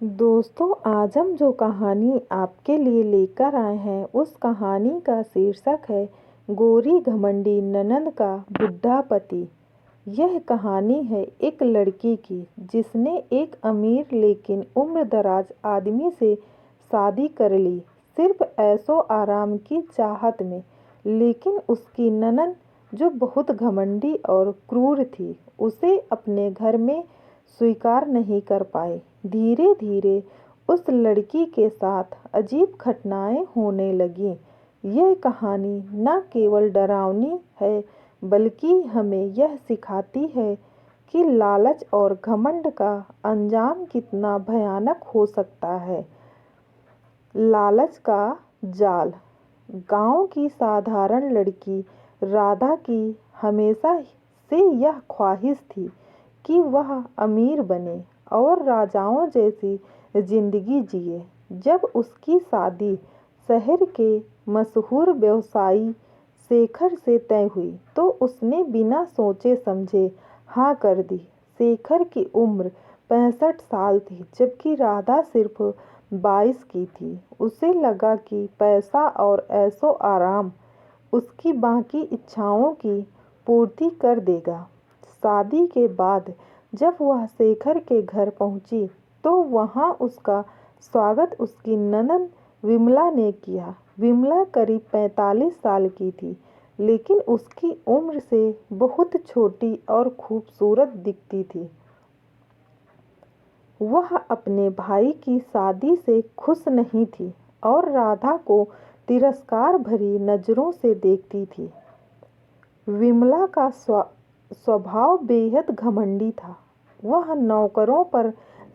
दोस्तों, आज हम जो कहानी आपके लिए लेकर आए हैं उस कहानी का शीर्षक है गोरी घमंडी ननंद का बुढ़ा पति। यह कहानी है एक लड़की की जिसने एक अमीर लेकिन उम्रदराज आदमी से शादी कर ली, सिर्फ ऐशो आराम की चाहत में। लेकिन उसकी ननंद जो बहुत घमंडी और क्रूर थी, उसे अपने घर में स्वीकार नहीं कर पाए। धीरे धीरे उस लड़की के साथ अजीब घटनाएं होने लगीं। यह कहानी न केवल डरावनी है बल्कि हमें यह सिखाती है कि लालच और घमंड का अंजाम कितना भयानक हो सकता है। लालच का जाल। गांव की साधारण लड़की राधा की हमेशा से यह ख्वाहिश थी कि वह अमीर बने और राजाओं जैसी जिंदगी जिए। जब उसकी शादी शहर के मशहूर व्यवसायी शेखर से तय हुई तो उसने बिना सोचे समझे हाँ कर दी। शेखर की उम्र 65 साल थी, जबकि राधा सिर्फ 22 की थी। उसे लगा कि पैसा और ऐशो आराम उसकी बाकी इच्छाओं की पूर्ति कर देगा। शादी के बाद जब वह शेखर के घर पहुंची तो वहां उसका स्वागत उसकी ननंद विमला ने किया। विमला करीब 45 साल की थी, लेकिन उसकी उम्र से बहुत छोटी और खूबसूरत दिखती थी। वह अपने भाई की शादी से खुश नहीं थी और राधा को तिरस्कार भरी नजरों से देखती थी। विमला का स्वभाव बेहद घमंडी था। वह नौकरों पर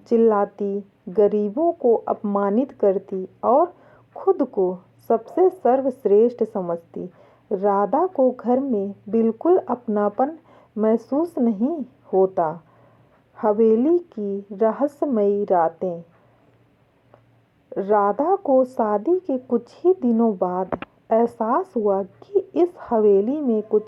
चिल्लाती, गरीबों को अपमानित करती और खुद को सबसे सर्वश्रेष्ठ समझती। राधा को घर में बिल्कुल अपनापन महसूस नहीं होता। हवेली की रहस्यमयी रातें। राधा को शादी के कुछ ही दिनों बाद एहसास हुआ कि इस हवेली में कुछ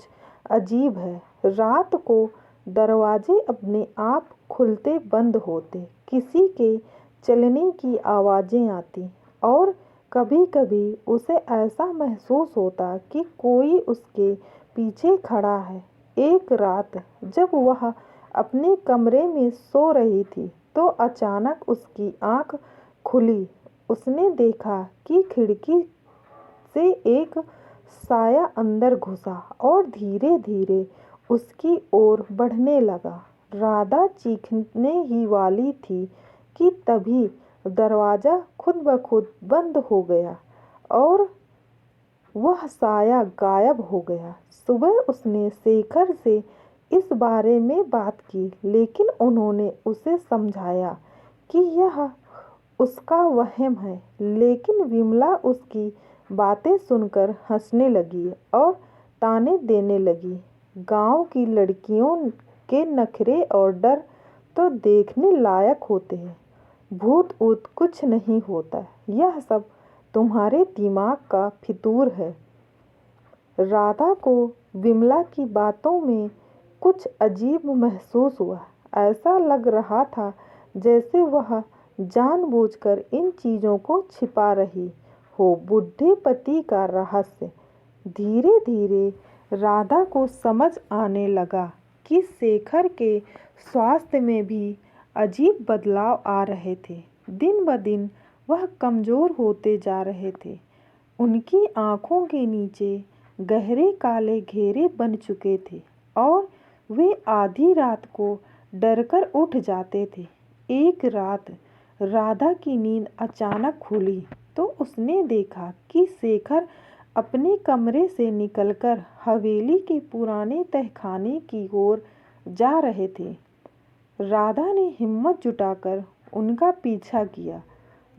अजीब है। रात को दरवाजे अपने आप खुलते बंद होते, किसी के चलने की आवाज़ें आती और कभी-कभी उसे ऐसा महसूस होता कि कोई उसके पीछे खड़ा है। एक रात जब वह अपने कमरे में सो रही थी तो अचानक उसकी आंख खुली। उसने देखा कि खिड़की से एक साया अंदर घुसा और धीरे धीरे उसकी ओर बढ़ने लगा। राधा चीखने ही वाली थी कि तभी दरवाजा खुद ब खुद बंद हो गया और वह साया गायब हो गया। सुबह उसने शेखर से इस बारे में बात की, लेकिन उन्होंने उसे समझाया कि यह उसका वहम है। लेकिन विमला उसकी बातें सुनकर हंसने लगी और ताने देने लगी। गांव की लड़कियों के नखरे और डर तो देखने लायक होते हैं। भूत ऊत कुछ नहीं होता, यह सब तुम्हारे दिमाग का फितूर है। राधा को विमला की बातों में कुछ अजीब महसूस हुआ। ऐसा लग रहा था जैसे वह जानबूझकर इन चीज़ों को छिपा रही हो। बूढ़े पति का रहस्य। धीरे धीरे राधा को समझ आने लगा कि शेखर के स्वास्थ्य में भी अजीब बदलाव आ रहे थे। दिन ब दिन वह कमज़ोर होते जा रहे थे। उनकी आंखों के नीचे गहरे काले घेरे बन चुके थे और वे आधी रात को डरकर उठ जाते थे। एक रात राधा की नींद अचानक खुली तो उसने देखा कि शेखर अपने कमरे से निकलकर हवेली के पुराने तहखाने की ओर जा रहे थे। राधा ने हिम्मत जुटाकर उनका पीछा किया।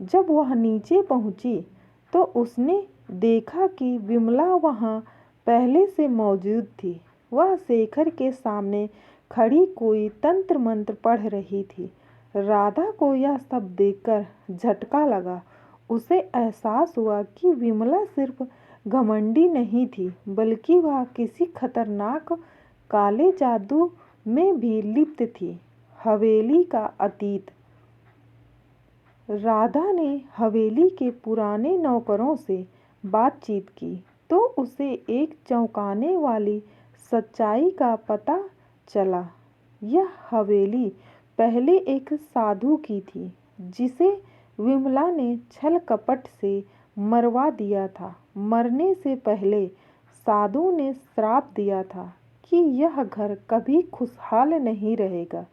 जब वह नीचे पहुंची तो उसने देखा कि विमला वहां पहले से मौजूद थी। वह शेखर के सामने खड़ी कोई तंत्र मंत्र पढ़ रही थी। राधा को यह सब देखकर झटका लगा। उसे एहसास हुआ कि विमला सिर्फ घमंडी नहीं थी, बल्कि वह किसी खतरनाक काले जादू में भी लिप्त थी। हवेली का अतीत। राधा ने हवेली के पुराने नौकरों से बातचीत की तो उसे एक चौंकाने वाली सच्चाई का पता चला। यह हवेली पहले एक साधु की थी जिसे विमला ने छल कपट से मरवा दिया था। मरने से पहले साधु ने श्राप दिया था कि यह घर कभी खुशहाल नहीं रहेगा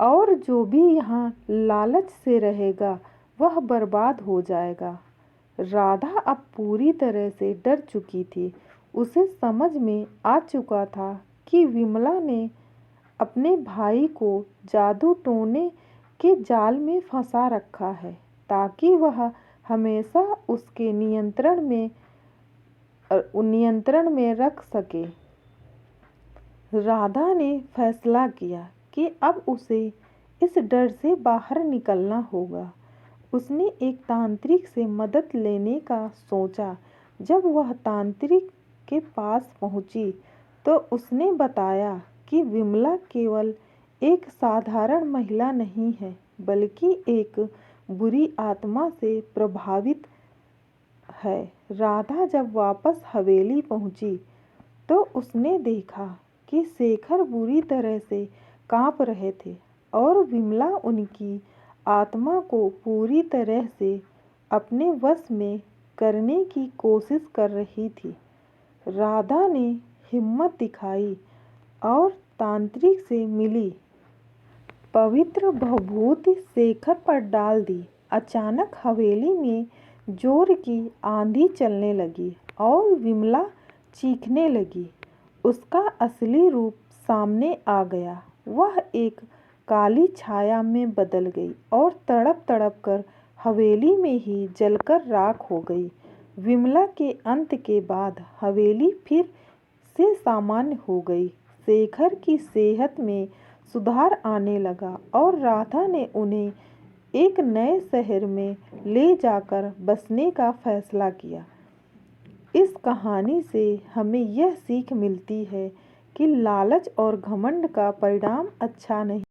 और जो भी यहाँ लालच से रहेगा वह बर्बाद हो जाएगा। राधा अब पूरी तरह से डर चुकी थी। उसे समझ में आ चुका था कि विमला ने अपने भाई को जादू टोने के जाल में फंसा रखा है ताकि वह हमेशा उसके नियंत्रण में रख सके। राधा ने फैसला किया कि अब उसे इस डर से बाहर निकलना होगा। उसने एक तांत्रिक से मदद लेने का सोचा। जब वह तांत्रिक के पास पहुंची तो उसने बताया कि विमला केवल एक साधारण महिला नहीं है बल्कि एक बुरी आत्मा से प्रभावित है। राधा जब वापस हवेली पहुंची तो उसने देखा कि शेखर बुरी तरह से कांप रहे थे और विमला उनकी आत्मा को पूरी तरह से अपने वश में करने की कोशिश कर रही थी। राधा ने हिम्मत दिखाई और तांत्रिक से मिली पवित्र भभूति शेखर पर डाल दी। अचानक हवेली में जोर की आंधी चलने लगी और विमला चीखने लगी। उसका असली रूप सामने आ गया। वह एक काली छाया में बदल गई और तड़प तड़प कर हवेली में ही जलकर राख हो गई। विमला के अंत के बाद हवेली फिर से सामान्य हो गई। शेखर की सेहत में सुधार आने लगा और राधा ने उन्हें एक नए शहर में ले जाकर बसने का फैसला किया। इस कहानी से हमें यह सीख मिलती है कि लालच और घमंड का परिणाम अच्छा नहीं।